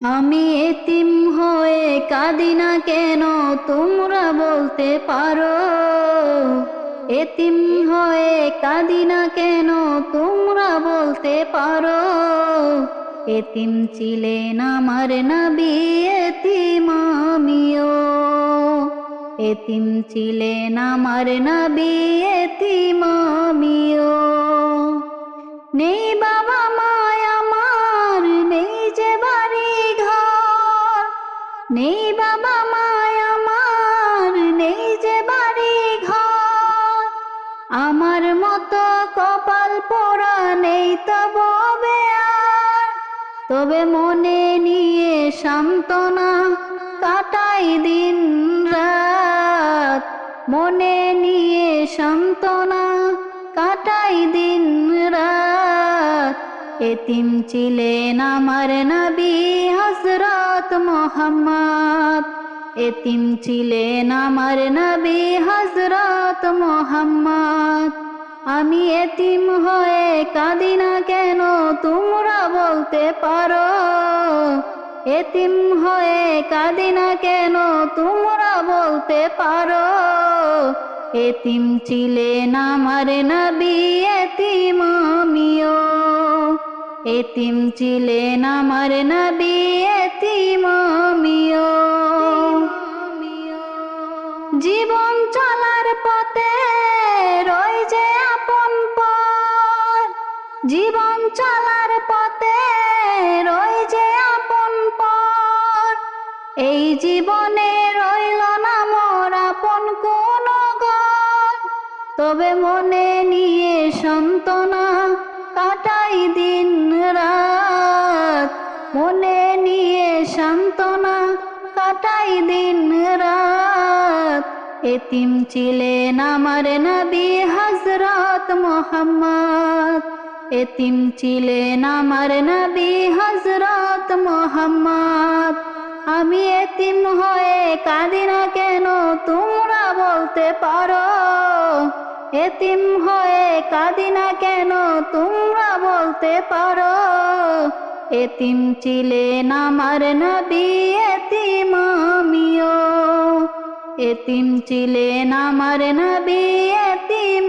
আমি এতিম হয়ে কাঁদি না কেন তোমরা বলতে পারো। এতিম হয়ে কাঁদি না কেন তোমরা বলতে পারো। এতিম ছিলেন আমার নবী, এতিম আমিও। এতিম ছিলেন আমার নবী, এতিম আমিও। নেই বাবা মায় আমার, নেই যে বাড়ি ঘর। নেই বাবা মায় আমার, নেই যে বাড়ি ঘর। আমার মতো কপাল পোড়া নেই তবে আর। তবে মনে নিয়ে সান্ত্বনা কাটাই দিন রাত। মনে নিয়ে সান্ত্বনা কাটাই দিন রাত। এতিম ছিলেন আমার নবী হযরত মুহাম্মদ। এতিম ছিলেন আমার নবী হযরত মুহাম্মদ। আমি এতিম হয়ে কাঁদি না কেন তোমরা বলতে পারো। এতিম হয়ে কাঁদি না কেন তোমরা বলতে পারো। এতিম ছিলেন আমার নবী, এতিম আমিও। এতিম ছিলেন আমার নবী, এতিম আমিও। জীবন চলার পথে রয় যে আপন পর। জীবন চলার পথে রয় যে আপন পর। এই জীবনে রইল না মোর আপন কোন ঘর। তবে মনে নিয়ে সান্ত্বনা কাটাই দিন রাত। মনে নিয়ে সান্ত্বনা কাটাই দিন রাত। এতিম ছিলেন আমার নবী হযরত মুহাম্মদ। এতিম ছিলেন আমার নবী হযরত মুহাম্মদ। আমি এতিম হয়ে কাঁদি না কেন তোমরা বলতে পারো। এতিম হয়ে কাঁদি না কেন তোমরা বলতে পারো। এতিম ছিলেন আমার নবী, এতিম আমিও। এতিম ছিলেন আমার নবী, এতিম